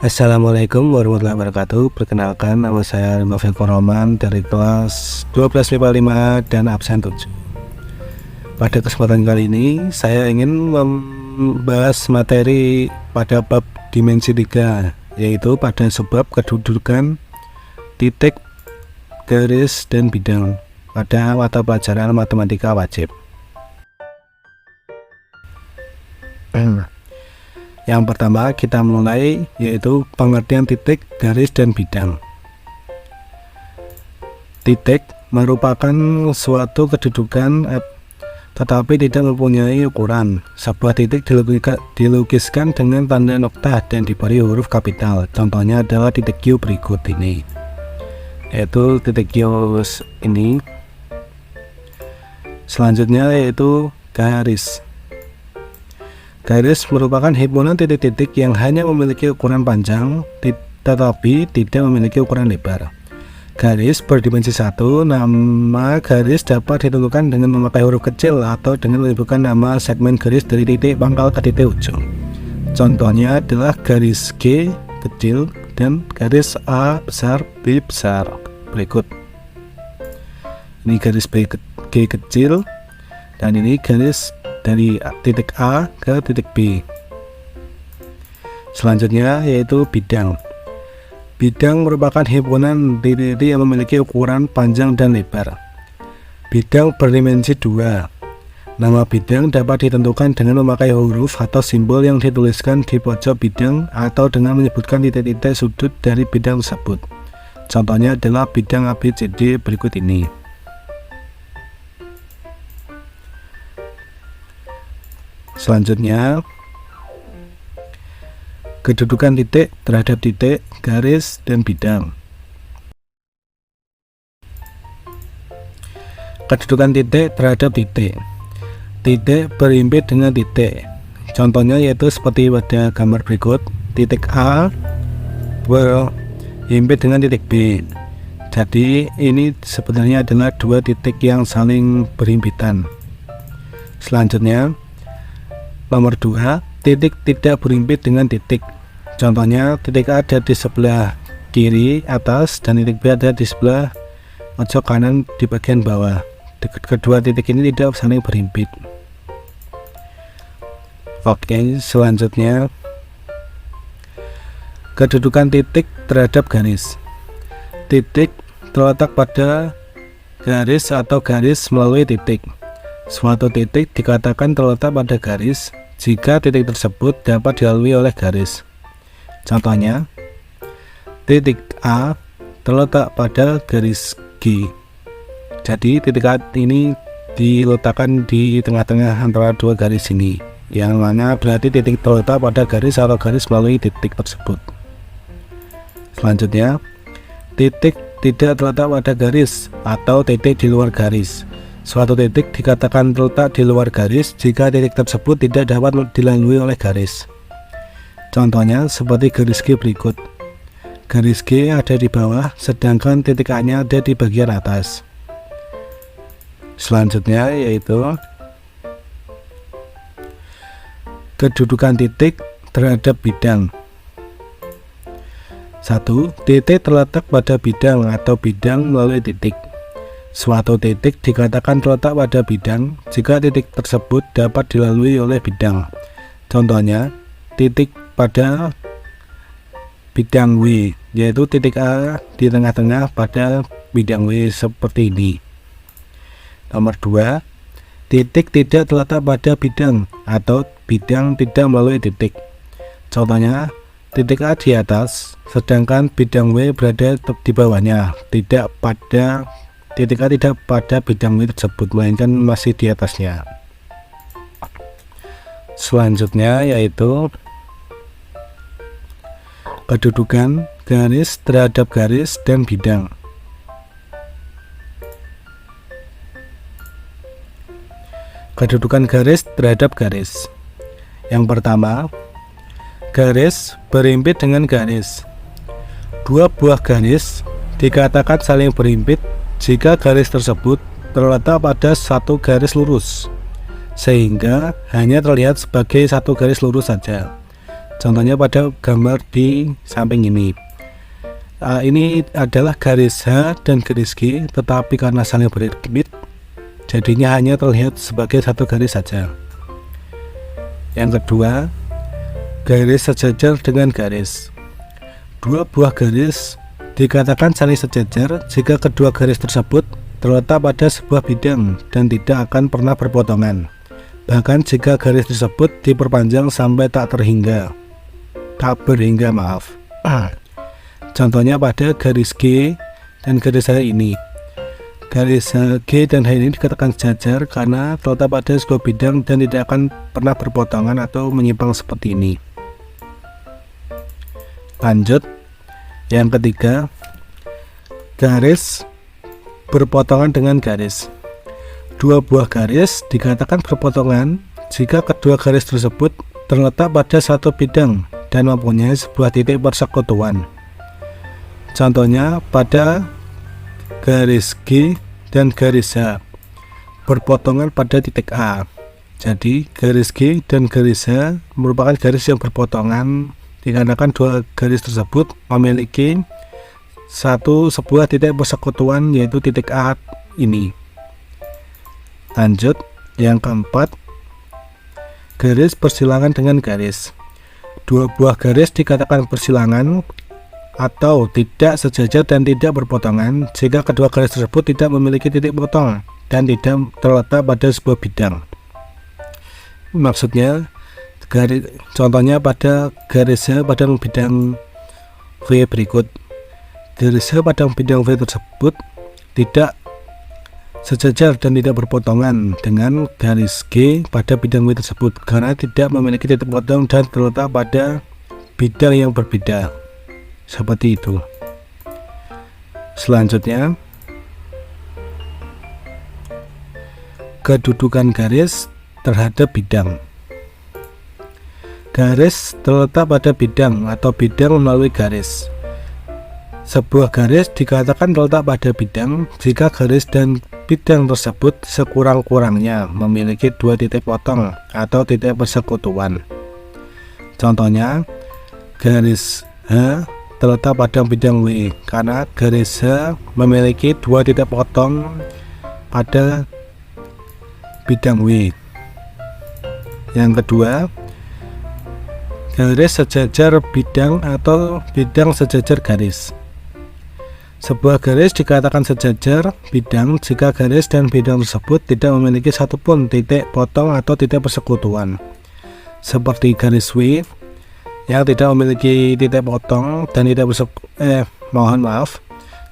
Assalamualaikum warahmatullahi wabarakatuh. Perkenalkan, nama saya Novel Roman dari kelas 12 dan absen 7. Pada kesempatan kali ini saya ingin membahas materi pada bab dimensi 3, yaitu pada sebab kedudukan titik, garis, dan bidang pada mata pelajaran matematika wajib. Yang pertama kita mulai, yaitu pengertian titik, garis, dan bidang. Titik merupakan suatu kedudukan tetapi tidak mempunyai ukuran. Sebuah titik dilukiskan dengan tanda nokta dan diberi huruf kapital. Contohnya adalah titik Q berikut ini, yaitu titik Q ini. Selanjutnya yaitu garis. Garis merupakan himpunan titik-titik yang hanya memiliki ukuran panjang tetapi tidak memiliki ukuran lebar. Garis berdimensi 1. Nama garis dapat ditentukan dengan memakai huruf kecil atau dengan menyebutkan nama segmen garis dari titik pangkal ke titik ujung. Contohnya adalah garis G kecil dan garis A besar, B besar berikut. Ini garis G kecil dan ini garis dari titik A ke titik B. Selanjutnya yaitu bidang. Bidang merupakan himpunan titik yang memiliki ukuran panjang dan lebar. Bidang berdimensi 2. Nama bidang dapat ditentukan dengan memakai huruf atau simbol yang dituliskan di pojok bidang atau dengan menyebutkan titik-titik sudut dari bidang tersebut. Contohnya adalah bidang ABCD berikut ini. Selanjutnya, kedudukan titik terhadap titik, garis, dan bidang. Kedudukan titik terhadap titik. Titik berhimpit dengan titik. Contohnya yaitu seperti pada gambar berikut. Titik A berhimpit dengan titik B. Jadi ini sebenarnya adalah dua titik yang saling berhimpitan. Selanjutnya, nomor 2, titik tidak berhimpit dengan titik. Contohnya titik A ada di sebelah kiri atas dan titik B ada di sebelah pojok kanan di bagian bawah. Kedua titik ini tidak saling berhimpit. Oke, selanjutnya kedudukan titik terhadap garis. Titik terletak pada garis atau garis melalui titik. Suatu titik dikatakan terletak pada garis jika titik tersebut dapat dilalui oleh garis. Contohnya, titik A terletak pada garis G. Jadi titik A ini diletakkan di tengah-tengah antara dua garis ini, yang mana berarti titik terletak pada garis atau garis melalui titik tersebut. Selanjutnya, titik tidak terletak pada garis atau titik di luar garis. Suatu titik dikatakan terletak di luar garis jika titik tersebut tidak dapat dilalui oleh garis. Contohnya seperti garis G berikut. Garis G ada di bawah, sedangkan titik A-nya ada di bagian atas. Selanjutnya yaitu kedudukan titik terhadap bidang. 1. Titik terletak pada bidang atau bidang melalui titik. Suatu titik dikatakan terletak pada bidang jika titik tersebut dapat dilalui oleh bidang. Contohnya, titik pada bidang W, yaitu titik A di tengah-tengah pada bidang W seperti ini. Nomor 2, titik tidak terletak pada bidang atau bidang tidak melalui titik. Contohnya, titik A di atas, sedangkan bidang W berada di bawahnya, titik A tidak pada bidang W tersebut, melainkan masih di atasnya. Selanjutnya yaitu kedudukan garis terhadap garis dan bidang. Kedudukan garis terhadap garis. Yang pertama, garis berhimpit dengan garis. Dua buah garis dikatakan saling berhimpit jika garis tersebut terletak pada satu garis lurus, sehingga hanya terlihat sebagai satu garis lurus saja. Contohnya pada gambar di samping ini. Ini adalah garis H dan garis G, tetapi karena saling berhimpit, jadinya hanya terlihat sebagai satu garis saja. Yang kedua, garis sejajar dengan garis. Dua buah garis dikatakan saling sejajar jika kedua garis tersebut terletak pada sebuah bidang dan tidak akan pernah berpotongan, bahkan jika garis tersebut diperpanjang sampai tak berhingga. Contohnya pada garis G dan garis H ini. Garis G dan H ini dikatakan sejajar karena terletak pada sebuah bidang dan tidak akan pernah berpotongan atau menyimpang seperti ini. Lanjut, yang ketiga, garis berpotongan dengan garis. Dua buah garis dikatakan berpotongan jika kedua garis tersebut terletak pada satu bidang dan mempunyai sebuah titik persekutuan. Contohnya pada garis G dan garis H berpotongan pada titik A. Jadi garis G dan garis H merupakan garis yang berpotongan dikarenakan dua garis tersebut memiliki sebuah titik persekutuan, yaitu titik A ini. Lanjut, yang keempat, garis persilangan dengan garis. Dua buah garis dikatakan persilangan atau tidak sejajar dan tidak berpotongan jika kedua garis tersebut tidak memiliki titik potong dan tidak terletak pada sebuah bidang. Maksudnya, contohnya pada garis H pada bidang V berikut. Garis H pada bidang V tersebut tidak sejajar dan tidak berpotongan dengan garis G pada bidang V tersebut karena tidak memiliki titik potong dan terletak pada bidang yang berbeda. Seperti itu. Selanjutnya, kedudukan garis terhadap bidang. Garis terletak pada bidang atau bidang melalui garis. Sebuah garis dikatakan terletak pada bidang jika garis dan bidang tersebut sekurang-kurangnya memiliki dua titik potong atau titik persekutuan. Contohnya, garis H terletak pada bidang W karena garis H memiliki dua titik potong pada bidang W. Yang kedua, garis sejajar bidang atau bidang sejajar garis. Sebuah garis dikatakan sejajar bidang jika garis dan bidang tersebut tidak memiliki satupun titik potong atau titik persekutuan, seperti garis W yang tidak memiliki titik potong dan tidak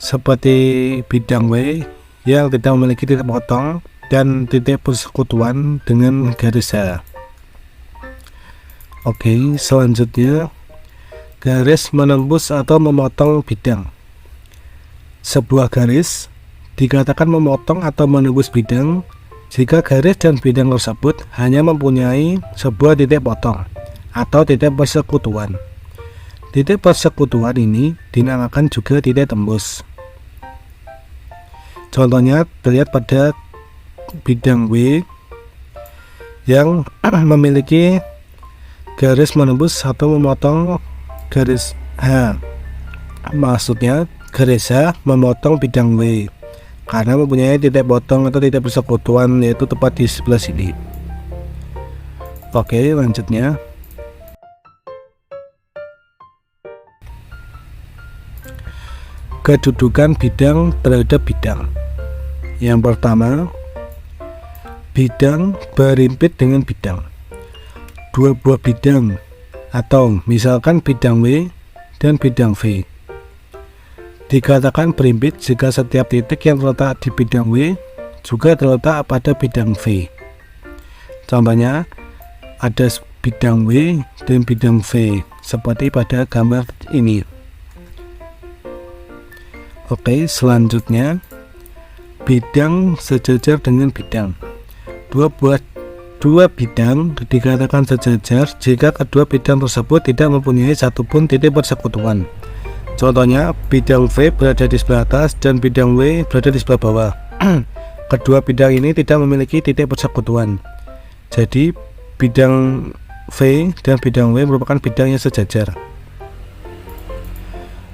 seperti bidang W yang tidak memiliki titik potong dan titik persekutuan dengan garis H. Oke, selanjutnya, garis menembus atau memotong bidang. Sebuah garis dikatakan memotong atau menembus bidang jika garis dan bidang tersebut hanya mempunyai sebuah titik potong atau titik persekutuan. Titik persekutuan ini dinamakan juga titik tembus. Contohnya terlihat pada bidang W yang memiliki garis menembus atau memotong garis H. Maksudnya garis H memotong bidang W karena mempunyai titik potong atau titik persekutuan, yaitu tepat di sebelah sini. Oke, lanjutnya, kedudukan bidang terhadap bidang. Yang pertama, bidang berhimpit dengan bidang. Dua buah bidang atau misalkan bidang W dan bidang V dikatakan berhimpit jika setiap titik yang terletak di bidang W juga terletak pada bidang V. Contohnya ada bidang W dan bidang V seperti pada gambar ini. Oke, selanjutnya, bidang sejajar dengan bidang. Dua bidang dikatakan sejajar jika kedua bidang tersebut tidak mempunyai satupun titik persekutuan. Contohnya, bidang V berada di sebelah atas dan bidang W berada di sebelah bawah. Kedua bidang ini tidak memiliki titik persekutuan. Jadi, bidang V dan bidang W merupakan bidang yang sejajar.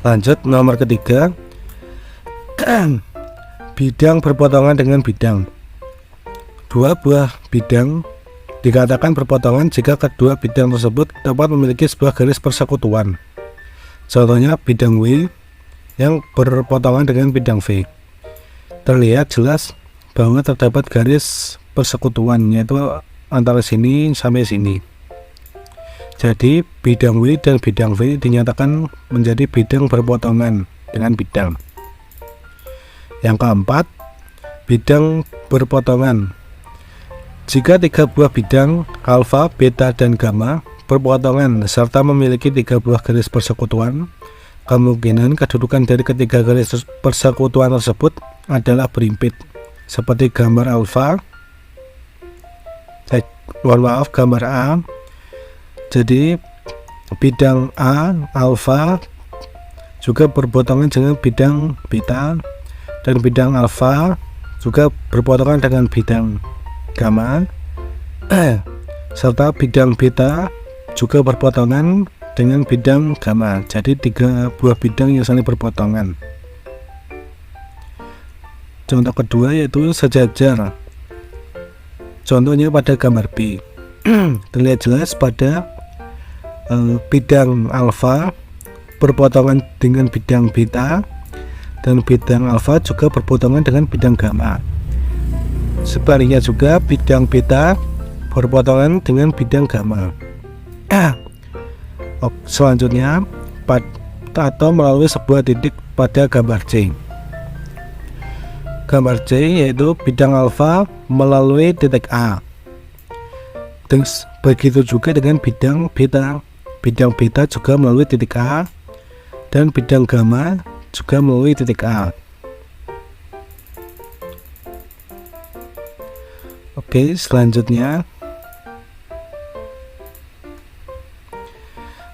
Lanjut nomor ketiga, bidang berpotongan dengan bidang. Dua buah bidang dikatakan berpotongan jika kedua bidang tersebut dapat memiliki sebuah garis persekutuan. Contohnya bidang W yang berpotongan dengan bidang V. Terlihat jelas bahwa terdapat garis persekutuan, yaitu antara sini sampai sini. Jadi bidang W dan bidang V dinyatakan menjadi bidang berpotongan dengan bidang. Yang keempat, bidang berpotongan. Jika tiga buah bidang alfa, beta, dan gamma berpotongan serta memiliki tiga buah garis persekutuan, kemungkinan kedudukan dari ketiga garis persekutuan tersebut adalah berimpit, seperti gambar alfa. Gambar A. Jadi bidang A alfa juga berpotongan dengan bidang beta, dan bidang alfa juga berpotongan dengan bidang gamma, serta bidang beta juga berpotongan dengan bidang gamma. Jadi tiga buah bidang yang saling berpotongan. Contoh kedua yaitu sejajar. Contohnya pada gambar B. Terlihat jelas pada bidang alfa berpotongan dengan bidang beta, dan bidang alfa juga berpotongan dengan bidang gamma. Sebaliknya juga bidang beta berpotongan dengan bidang gamma. Selanjutnya atau melalui sebuah titik pada gambar C. Gambar C yaitu bidang alfa melalui titik A. Terus begitu juga dengan bidang beta. Bidang beta juga melalui titik A, dan bidang gamma juga melalui titik A. Oke, selanjutnya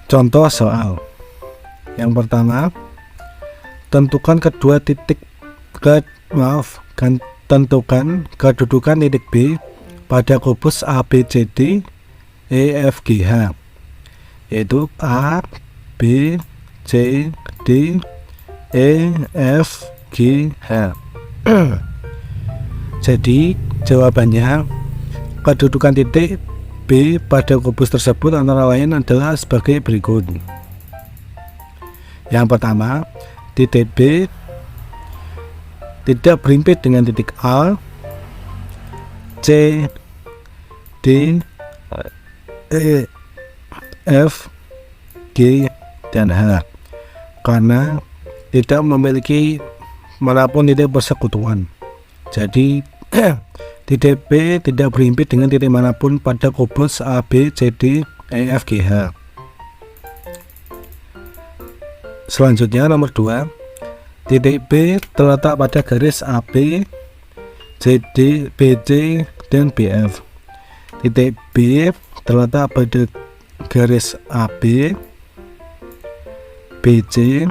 contoh soal. Yang pertama, tentukan tentukan kedudukan titik B pada kubus ABCD EFGH, yaitu A, B, C, D, E, F, G, H. Jadi jawabannya, kedudukan titik B pada kubus tersebut antara lain adalah sebagai berikut. Yang pertama, titik B tidak berimpit dengan titik A, C, D, E, F, G, dan H, karena tidak memiliki manapun titik persekutuan. Jadi titik B tidak berimpit dengan titik manapun pada kubus A, B, C, D, E, F, G, H. Selanjutnya nomor 2, titik B terletak pada garis AB, CD, BC, dan BF. Titik B terletak pada garis AB, BC,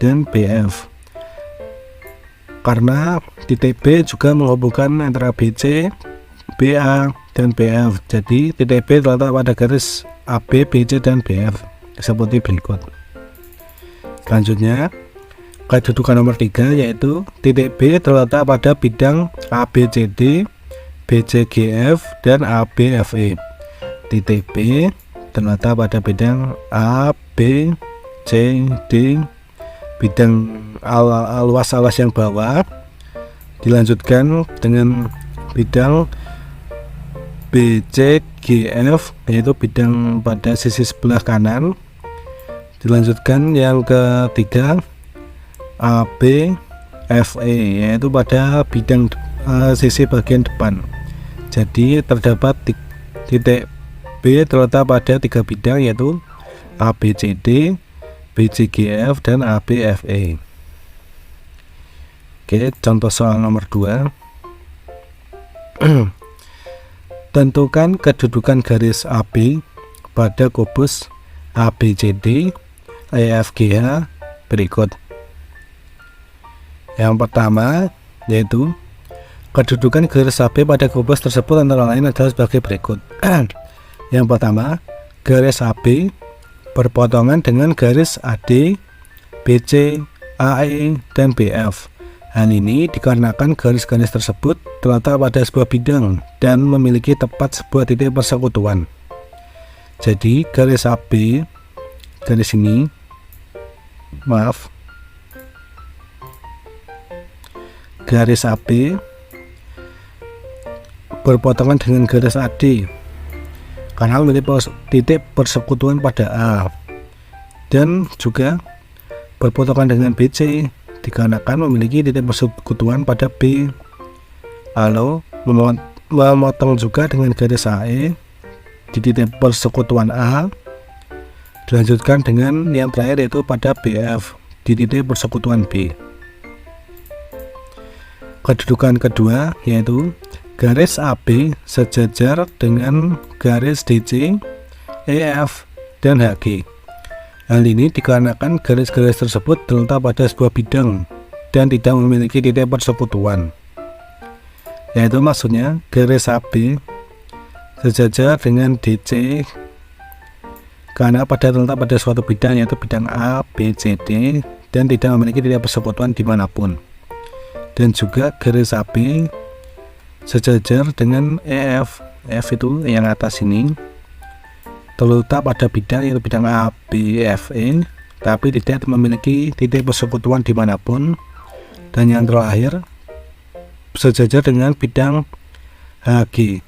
dan BF. Karena titik B juga menghubungkan antara BC, BA, dan BF. Jadi titik B terletak pada garis AB, BC, dan BF seperti berikut. Selanjutnya, kedudukan nomor 3 yaitu titik B terletak pada bidang ABCD, BCGF, dan ABFE. Titik B terletak pada bidang A, B, C, D, bidang luas-alas yang bawah, dilanjutkan dengan bidang BCGF yaitu bidang pada sisi sebelah kanan, dilanjutkan yang ketiga ABFE yaitu pada bidang sisi bagian depan. Jadi terdapat titik B terletak pada 3 bidang yaitu ABCD, BCGF, dan ABFE. Oke, contoh soal nomor 2. Tentukan kedudukan garis AB pada kubus ABCD EFGH berikut. Yang pertama yaitu kedudukan garis AB pada kubus tersebut antara lain adalah sebagai berikut. Yang pertama, garis AB berpotongan dengan garis AD, BC, AE, dan BF. Hal ini dikarenakan garis-garis tersebut terletak pada sebuah bidang dan memiliki tepat sebuah titik persekutuan. Jadi garis AB, garis ini, garis AB berpotongan dengan garis AD karena memiliki titik persekutuan pada A, dan juga berpotongan dengan BC dikarenakan memiliki titik persekutuan pada B. Lalu memotong juga dengan garis AE di titik persekutuan A, dilanjutkan dengan yang terakhir yaitu pada BF di titik persekutuan B. Kedudukan kedua yaitu garis AB sejajar dengan garis DC, EF, dan HG. Hal ini dikarenakan garis-garis tersebut terletak pada sebuah bidang dan tidak memiliki titik persekutuan. Yaitu maksudnya garis AB sejajar dengan DC karena terletak pada suatu bidang yaitu bidang A, B, C, D, dan tidak memiliki titik persekutuan dimanapun. Dan juga garis AB sejajar dengan EF, F itu yang atas ini, terletak pada bidang yaitu bidang A, B, F, E, tapi tidak memiliki titik persekutuan dimanapun. Dan yang terakhir sejajar dengan bidang HG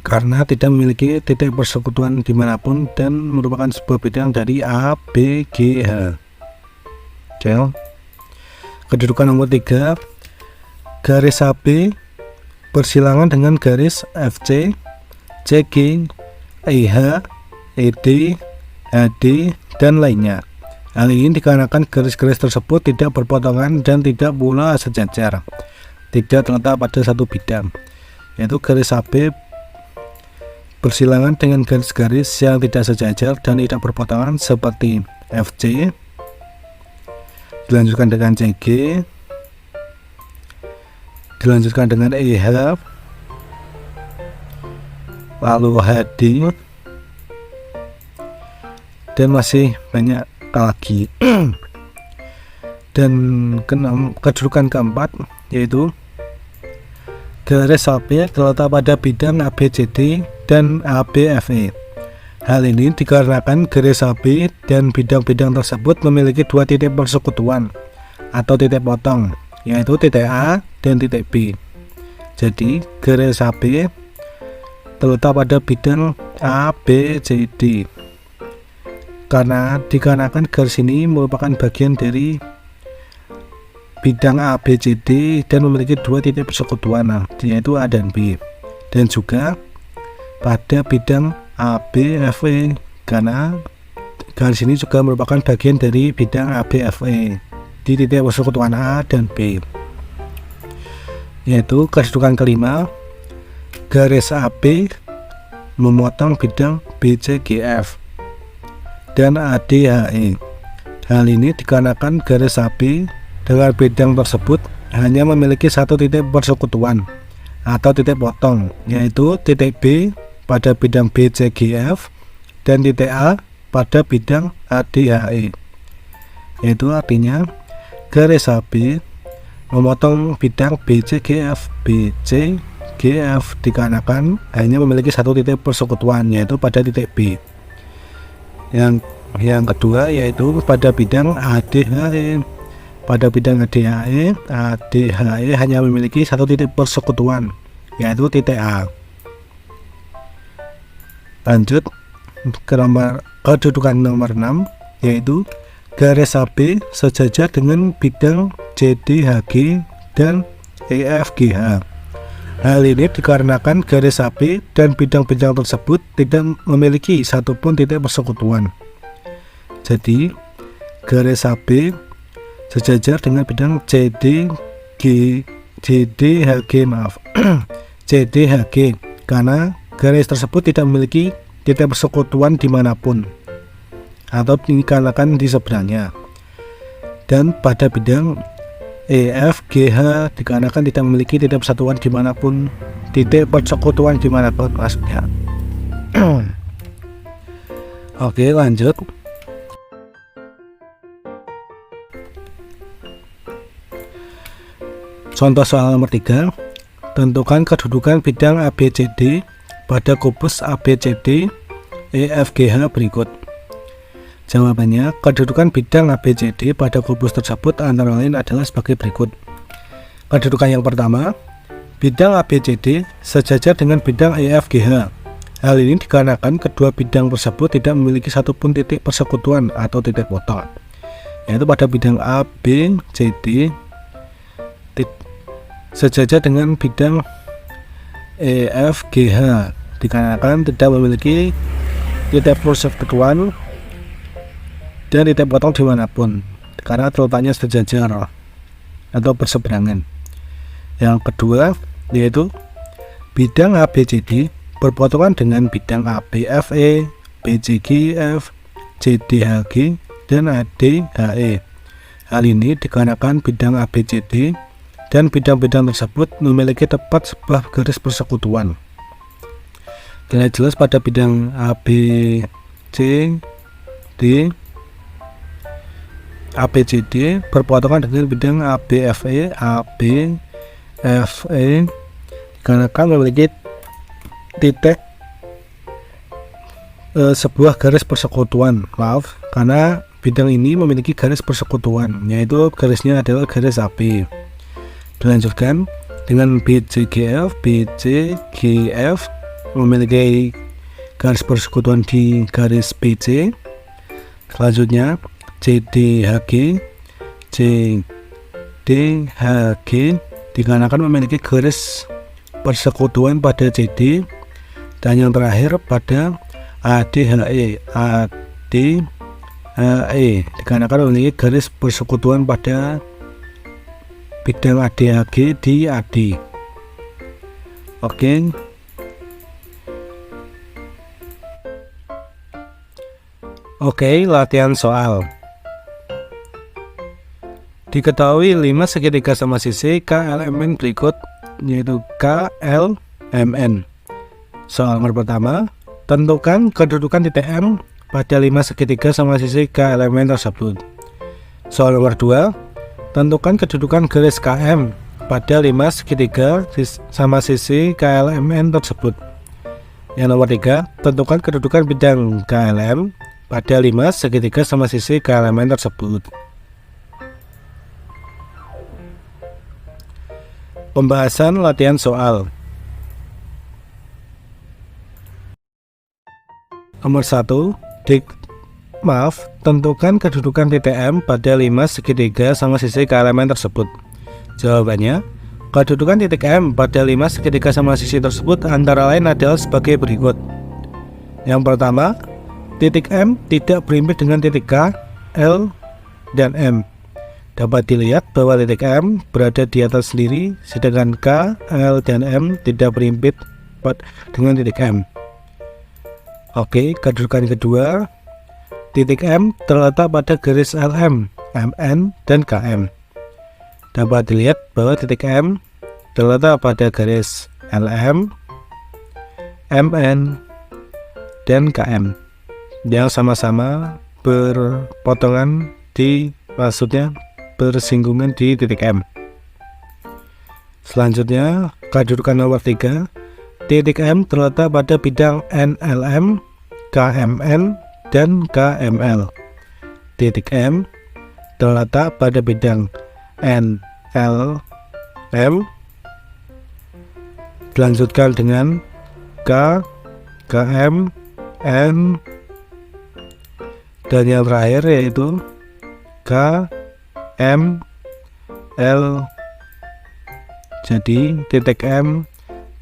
karena tidak memiliki titik persekutuan dimanapun dan merupakan sebuah bidang dari A, B, G, H. Oke. Kedudukan nomor 3, garis AB bersilangan dengan garis FC, CG, EH, ED, HD, dan lainnya. Hal ini dikarenakan garis-garis tersebut tidak berpotongan dan tidak pula sejajar, tidak terletak pada satu bidang, yaitu garis AB bersilangan dengan garis-garis yang tidak sejajar dan tidak berpotongan seperti FC, dilanjutkan dengan CG, dilanjutkan dengan EH, lalu HD, dan masih banyak lagi. Dan kedudukan keempat yaitu garis AB terletak pada bidang ABCD dan ABFE. Hal ini dikarenakan garis AB dan bidang-bidang tersebut memiliki dua titik persekutuan atau titik potong, yaitu titik A dan titik B. Jadi garis AB terletak pada bidang A, B, C, D. Karena dikarenakan garis ini merupakan bagian dari bidang A, B, C, D dan memiliki dua titik persekutuan, yaitu A dan B. Dan juga pada bidang A, B, F, E karena garis ini juga merupakan bagian dari bidang A, B, F, E di titik persekutuan A dan B. Yaitu kedudukan kelima, garis AB memotong bidang BCGF dan ADHE. Hal ini dikarenakan garis AB dengan bidang tersebut hanya memiliki satu titik persekutuan atau titik potong, yaitu titik B pada bidang BCGF dan titik A pada bidang ADHE. Yaitu artinya garis AB memotong bidang BCGF, BCGF dikarenakan hanya memiliki satu titik persekutuan, yaitu pada titik B. Yang kedua yaitu pada bidang ADHE. Pada bidang ADHE hanya memiliki satu titik persekutuan, yaitu titik A. Lanjut ke kedudukan nomor 6 yaitu garis AB sejajar dengan bidang CDHG dan EFGH. Hal ini dikarenakan garis AB dan bidang-bidang tersebut tidak memiliki satupun titik persekutuan. Jadi garis AB sejajar dengan bidang CDHG karena garis tersebut tidak memiliki titik persekutuan dimanapun atau dikarenakan di seberangnya. Dan pada bidang EFGH dikarenakan tidak memiliki titik persatuan dimanapun, titik persekutuan dimanapun maksudnya. Oke, lanjut. Contoh soal nomor 3. Tentukan kedudukan bidang ABCD pada kubus ABCD EFGH berikut. Jawabannya, kedudukan bidang ABCD pada kubus tersebut antara lain adalah sebagai berikut. Kedudukan yang pertama, bidang ABCD sejajar dengan bidang EFGH. Hal ini dikarenakan kedua bidang tersebut tidak memiliki satupun titik persekutuan atau titik potong, yaitu pada bidang ABCD sejajar dengan bidang EFGH dikarenakan tidak memiliki titik persekutuan dan titik potong dimanapun karena terletaknya sejajar atau berseberangan. Yang kedua yaitu bidang ABCD berpotongan dengan bidang ABFE, BCGF, CDHG, dan ADHE. Hal ini dikarenakan bidang ABCD dan bidang-bidang tersebut memiliki tepat sebuah garis persekutuan. Jelas pada bidang ABCD berpotongan dengan bidang ABFE, dikarenakan memiliki titik sebuah garis persekutuan. Karena bidang ini memiliki garis persekutuan, yaitu garisnya adalah garis AB. Dilanjutkan dengan BCGF memiliki garis persekutuan di garis BC. Selanjutnya CDHG dikarenakan memiliki garis persekutuan pada CD. Dan yang terakhir pada ADHE dikarenakan memiliki garis persekutuan pada bidang ADHG di AD. Oke, latihan soal. Diketahui 5 segitiga sama sisi KLMN berikut, yaitu KLMN. Soal nomor pertama, tentukan kedudukan titik M pada 5 segitiga sama sisi KLMN tersebut. Soal nomor 2, tentukan kedudukan garis KM pada 5 segitiga sama sisi KLMN tersebut. Yang nomor 3, tentukan kedudukan bidang KLM pada 5 segitiga sama sisi KLMN tersebut. Pembahasan latihan soal. Nomor 1, tentukan kedudukan titik M pada 5 segitiga sama sisi KLMN tersebut. Jawabannya, kedudukan titik M pada 5 segitiga sama sisi tersebut antara lain adalah sebagai berikut. Yang pertama, titik M tidak berimpit dengan titik K, L, dan M. Dapat dilihat bahwa titik M berada di atas sendiri, sedangkan K, L, dan M tidak berimpit dengan titik M. Kedudukan kedua, titik M terletak pada garis LM, MN, dan KM. Dapat dilihat bahwa titik M terletak pada garis LM, MN, dan KM yang sama-sama berpotongan maksudnya bersinggungan di titik M. Selanjutnya, kedudukan nomor 3, titik M terletak pada bidang NLM, KMN, dan KML. Titik M terletak pada bidang NLM. Dilanjutkan dengan K, KM, N, dan yang terakhir yaitu K, M, L. Jadi titik M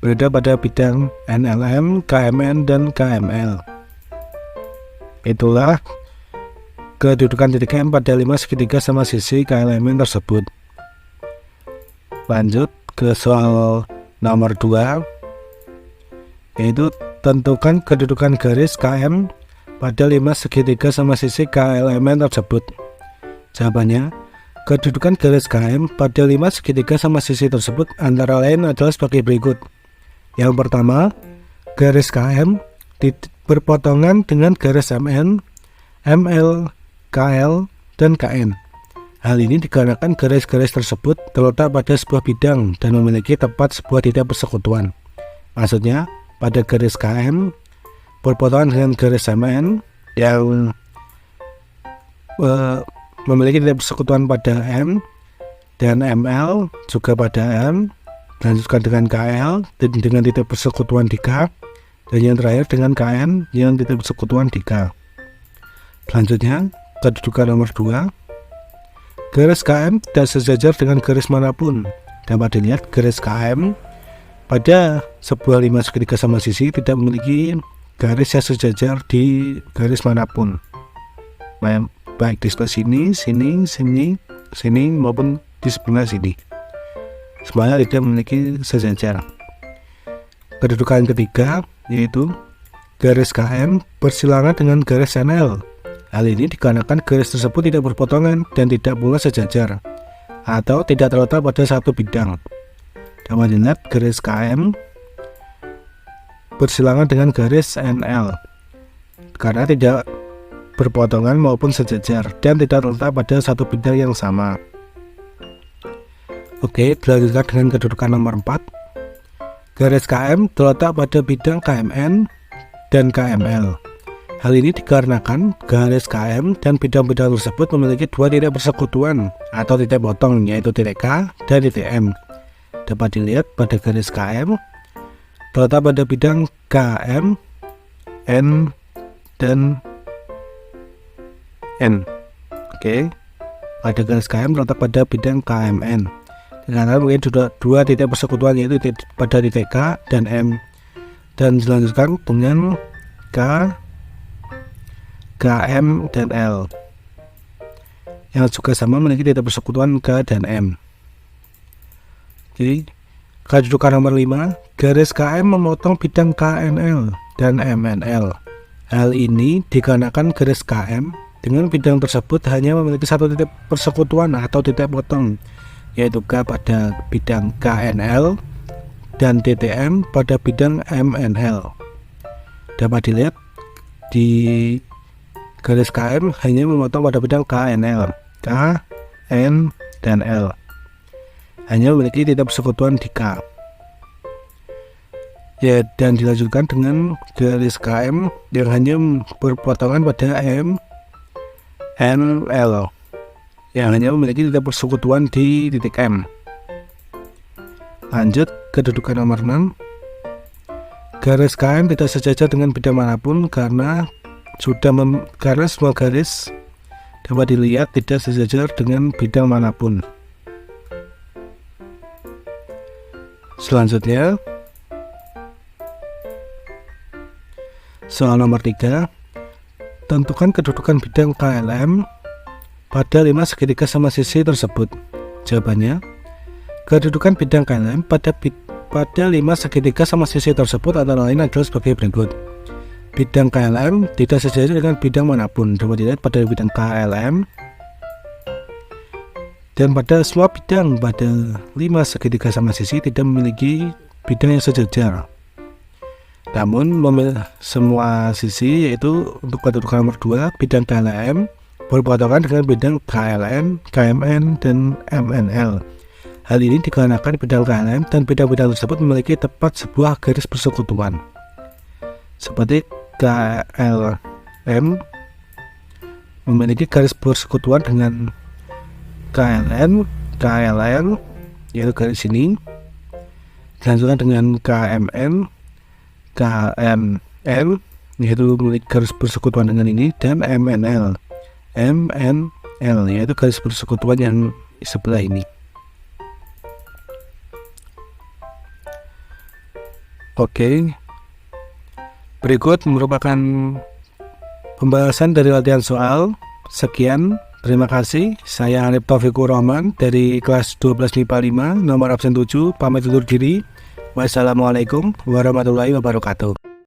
berada pada bidang NLM, KMN, dan KML. Itulah kedudukan titik M pada 5 segitiga sama sisi KLMN tersebut. Lanjut ke soal nomor 2, yaitu tentukan kedudukan garis KM pada 5 segitiga sama sisi KLMN tersebut. Jawabannya, kedudukan garis KM pada 5 segitiga sama sisi tersebut antara lain adalah sebagai berikut. Yang pertama, garis KM berpotongan dengan garis MN, ML, KL, dan KN. Hal ini dikarenakan garis-garis tersebut terletak pada sebuah bidang dan memiliki tempat sebuah titik persekutuan. Maksudnya, pada garis KM berpotongan dengan garis MN yang memiliki titik persekutuan pada M, dan ML juga pada M, dilanjutkan dengan KL dengan titik persekutuan di K, dan yang terakhir dengan KN yang titik persekutuan di K. Selanjutnya, kedudukan nomor 2. Garis KM tidak sejajar dengan garis manapun. Dapat dilihat garis KM pada sebuah lima segitiga sama sisi tidak memiliki garis yang sejajar di garis manapun, baik di sebelah sini maupun di sebelah sini. Semuanya tidak memiliki sejajar. Kedudukan ketiga yaitu garis KM bersilangan dengan garis NL. Hal ini dikarenakan garis tersebut tidak berpotongan dan tidak pula sejajar atau tidak terletak pada satu bidang. Dapat dilihat garis KM bersilangan dengan garis NL karena tidak berpotongan maupun sejajar dan tidak terletak pada satu bidang yang sama. Oke, dilanjutkan dengan kedudukan nomor 4. Garis KM terletak pada bidang KMN dan KML. Hal ini dikarenakan garis KM dan bidang-bidang tersebut memiliki dua titik persekutuan atau titik potong, yaitu titik K dan titik M. Dapat dilihat pada garis KM terletak pada bidang KM, N, dan N. Oke, pada garis KM terletak pada bidang KMN. Karena mungkin sudah dua titik persekutuan, yaitu pada titik K dan M, dan dilanjutkan dengan K, KM, dan L yang juga sama memiliki titik persekutuan K dan M. Jadi, kedudukan nomor 5, garis KM memotong bidang KNL dan MNL. Hal ini dikarenakan garis KM dengan bidang tersebut hanya memiliki satu titik persekutuan atau titik potong, yaitu K pada bidang KNL dan titik M pada bidang MNL. Dapat dilihat di garis KM hanya memotong pada bidang KNL, K, N, dan L. Hanya memiliki titik persekutuan di K. Ya, dan dilanjutkan dengan garis KM yang hanya berpotongan pada M, N, L, yang hanya memiliki titik persekutuan di titik M. Lanjut, kedudukan nomor 6. Garis KM tidak sejajar dengan bidang manapun karena semua garis dapat dilihat tidak sejajar dengan bidang manapun. Selanjutnya, soal nomor 3. Tentukan kedudukan bidang KLM pada 5 segitiga sama sisi tersebut. Jawabannya, kedudukan bidang KLM pada 5 segitiga sama sisi tersebut antara lain adalah sebagai berikut. Bidang KLM tidak sejajar dengan bidang manapun. Dapat dilihat pada bidang KLM dan pada semua bidang pada 5 segitiga sama sisi tidak memiliki bidang yang sejajar. Namun semua sisi, yaitu untuk kedudukan nomor 2, bidang KLM berpotongan dengan bidang KLN, KMN, dan MNL. Hal ini dikarenakan bidang KLM dan bidang-bidang tersebut memiliki tempat sebuah garis persekutuan. Seperti KLM memiliki garis persekutuan dengan KLN, KLN, yaitu garis ini, dilanjutkan dengan KMN, KMN, yaitu memiliki garis persekutuan dengan ini, dan MNL, yaitu garis persekutuan yang sebelah ini. Oke, berikut merupakan pembahasan dari latihan soal. Sekian, terima kasih. Saya Hanif Taufikur Rahman dari kelas 12 MIPA 5, nomor absen 7, pamit undur diri. Wassalamualaikum warahmatullahi wabarakatuh.